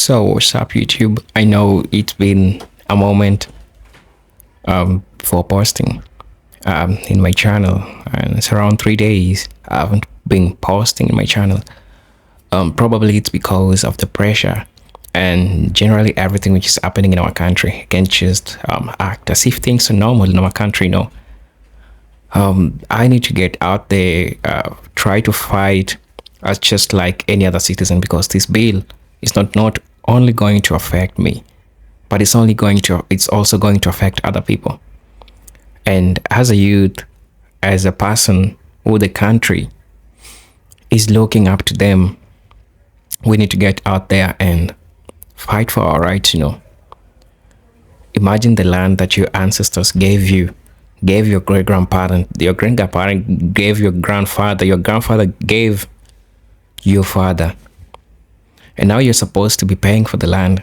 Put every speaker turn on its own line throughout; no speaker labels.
So, what's up, YouTube? I know it's been a moment for posting in my channel, and it's around 3 days I haven't been posting in my channel. Probably it's because of the pressure and generally everything which is happening in our country. I can't just act as if things are normal in our country. No, I need to get out there, try to fight as just like any other citizen, because this bill is not only going to affect me, but it's also going to affect other people. And as a youth, as a person who the country is looking up to them, we need to get out there and fight for our rights. Imagine the land that your ancestors gave your great grandparent, your great grandparent gave your grandfather gave your father, and now you're supposed to be paying for the land.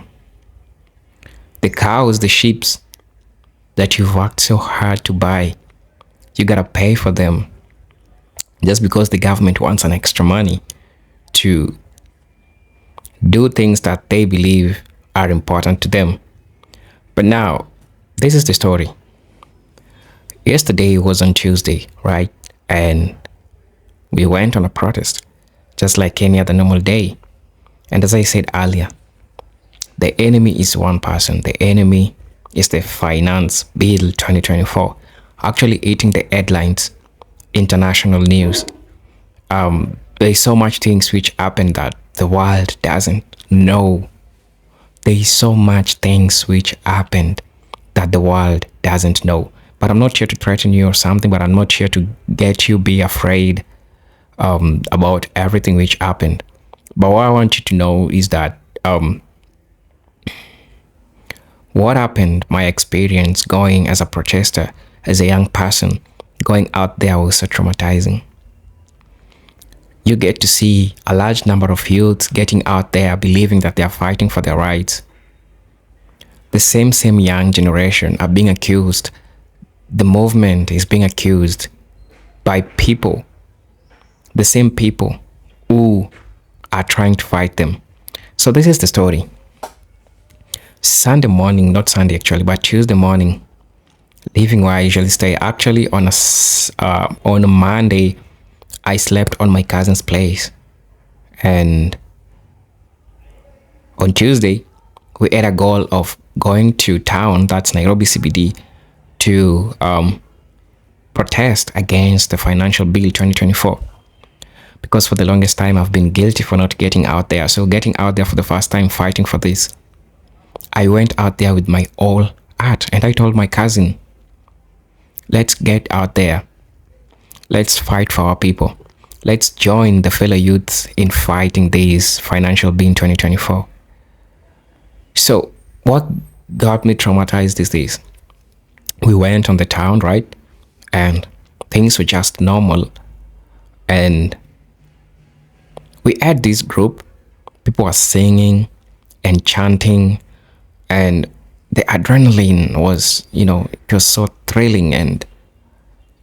The cows, the sheep that you've worked so hard to buy, you gotta pay for them just because the government wants an extra money to do things that they believe are important to them. But now, this is the story. Yesterday was on Tuesday, right? And we went on a protest, just like any other normal day. And as I said earlier, the enemy is one person. The enemy is the Finance Bill 2024, actually eating the headlines, international news. There's so much things which happen that the world doesn't know. There's so much things which happened that the world doesn't know. But I'm not here to threaten you or something, but I'm not here to get you be afraid about everything which happened. But what I want you to know is that what happened, my experience going as a protester, as a young person, going out there was so traumatizing. You get to see a large number of youths getting out there believing that they are fighting for their rights. The same young generation are being accused. The movement is being accused by people, the same people who are trying to fight them. So this is the story. Sunday morning, not Sunday actually, but Tuesday morning, leaving where I usually stay. Actually, on a Monday, I slept on my cousin's place, and on Tuesday, we had a goal of going to town, that's Nairobi CBD, to protest against the Financial Bill 2024. Because for the longest time, I've been guilty for not getting out there. So getting out there for the first time, fighting for this, I went out there with my all heart, and I told my cousin, let's get out there. Let's fight for our people. Let's join the fellow youths in fighting this Financial Bill 2024. So what got me traumatized is this. We went on the town, right? And things were just normal. And we had this group. People were singing and chanting. And the adrenaline was, it was so thrilling. And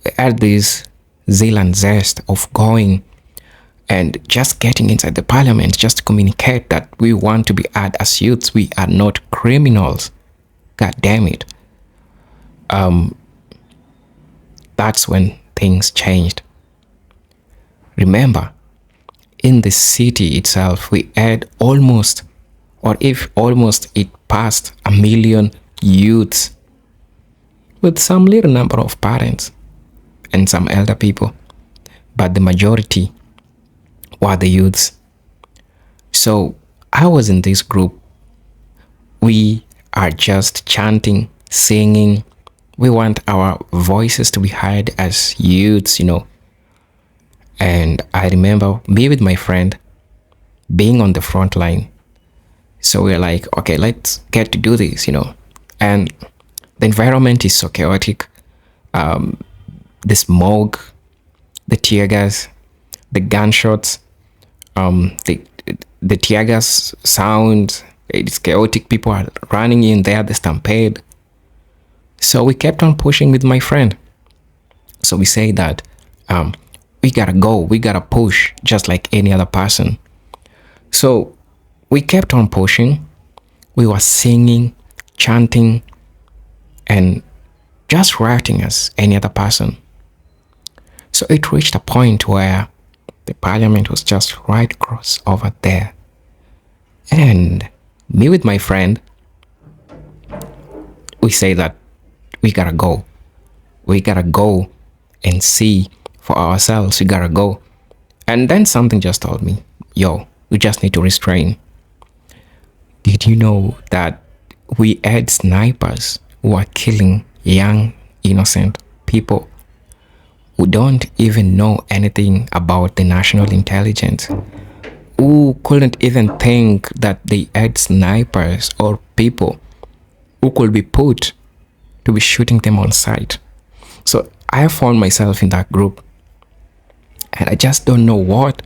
we had this zeal and zest of going and just getting inside the parliament, just to communicate that we want to be heard as youths. We are not criminals. God damn it. That's when things changed. Remember, in the city itself, we had almost it passed 1 million youths, with some little number of parents and some elder people, but the majority were the youths. So I was in this group. We are just chanting, singing. We want our voices to be heard as youths, And I remember me with my friend being on the front line. So we're like, okay, let's get to do this, And the environment is so chaotic. The smoke, the tear gas, the gunshots, the tear gas sound, it's chaotic. People are running in there, the stampede. So we kept on pushing with my friend. So we say that we gotta go, we gotta push just like any other person. So we kept on pushing, We were singing, chanting, and just rioting as any other person. So it reached a point where the parliament was just right across over there. And me with my friend, we say that we gotta go. We gotta go and see for ourselves. We gotta go. And then something just told me, yo, we just need to restrain. Did you know that we had snipers who are killing young, innocent people who don't even know anything about the national intelligence, who couldn't even think that they had snipers or people who could be put to be shooting them on sight? So I found myself in that group, and I just don't know what.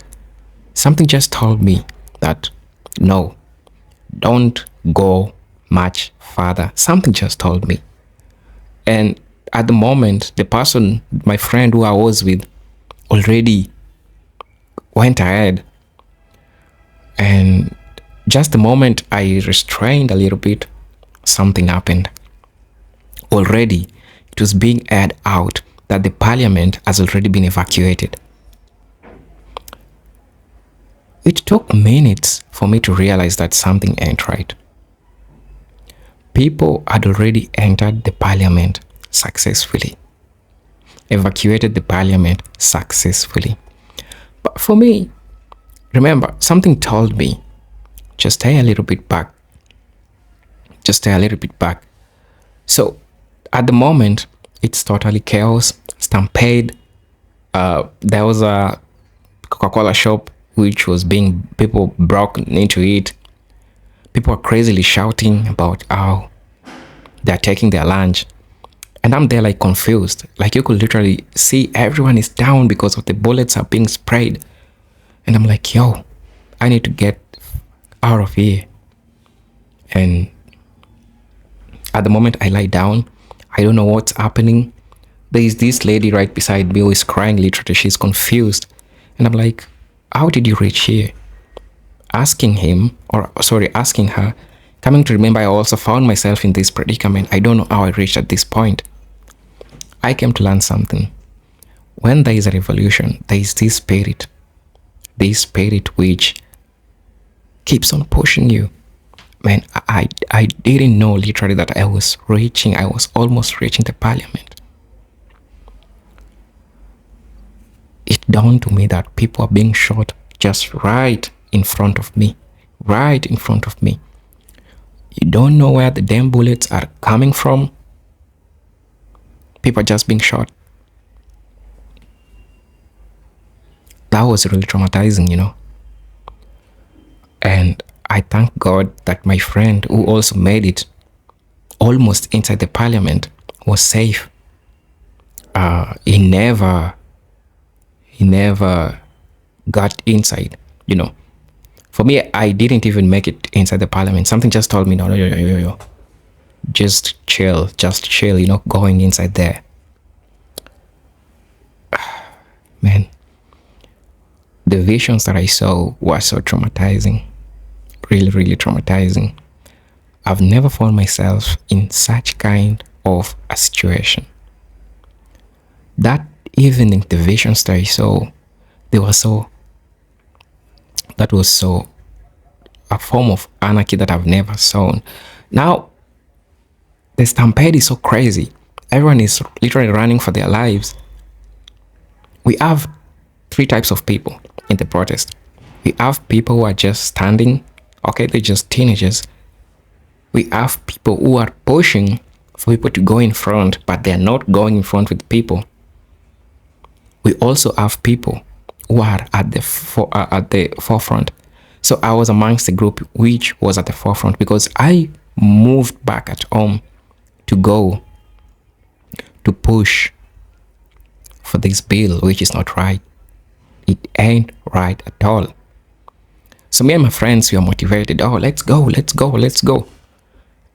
Something just told me that no, don't go much further. Something just told me. And at the moment, the person, my friend who I was with, already went ahead. And just the moment I restrained a little bit, something happened. Already, it was being aired out that the parliament has already been evacuated. It took minutes for me to realize that something ain't right. People had already entered the parliament successfully, evacuated the parliament successfully. But for me, remember, something told me, just stay a little bit back. Just stay a little bit back. So at the moment, it's totally chaos, stampede. There was a Coca-Cola shop which was being, people broke into it. People are crazily shouting about how they're taking their lunch. And I'm there like confused. Like you could literally see everyone is down because of the bullets are being sprayed. And I'm like, yo, I need to get out of here. And at the moment I lie down, I don't know what's happening. There is this lady right beside me who is crying literally. She's confused. And I'm like, how did you reach here? Asking her, coming to remember, I also found myself in this predicament. I don't know how I reached at this point. I came to learn something. When there is a revolution, there is this spirit which keeps on pushing you. Man, I didn't know literally that I was almost reaching the parliament. It dawned to me that people are being shot just right in front of me. Right in front of me. You don't know where the damn bullets are coming from. People are just being shot. That was really traumatizing, you know. And I thank God that my friend, who also made it almost inside the parliament, was safe. He never got inside, you know. For me, I didn't even make it inside the parliament. Something just told me, no. Just chill, you know, going inside there. Man, the visions that I saw were so traumatizing. Really, really traumatizing. I've never found myself in such kind of a situation. That evening, the visions that I saw, that was so a form of anarchy that I've never seen. Now, the stampede is so crazy. Everyone is literally running for their lives. We have three types of people in the protest. We have people who are just standing. Okay, they're just teenagers. We have people who are pushing for people to go in front, but they're not going in front with people. We also have people who are at the forefront. So I was amongst the group which was at the forefront because I moved back at home to go to push for this bill, which is not right. It ain't right at all. So me and my friends, we are motivated. Oh, let's go.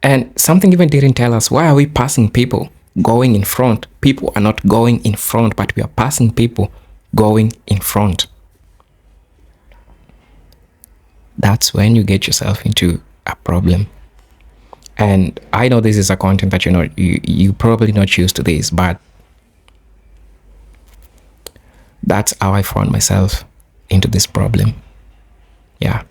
And something even didn't tell us, why are we passing people going in front? People are not going in front, but we are passing people going in front. That's when you get yourself into a problem. And I know this is a content that you probably not used to this, but that's how I found myself into this problem. Yeah.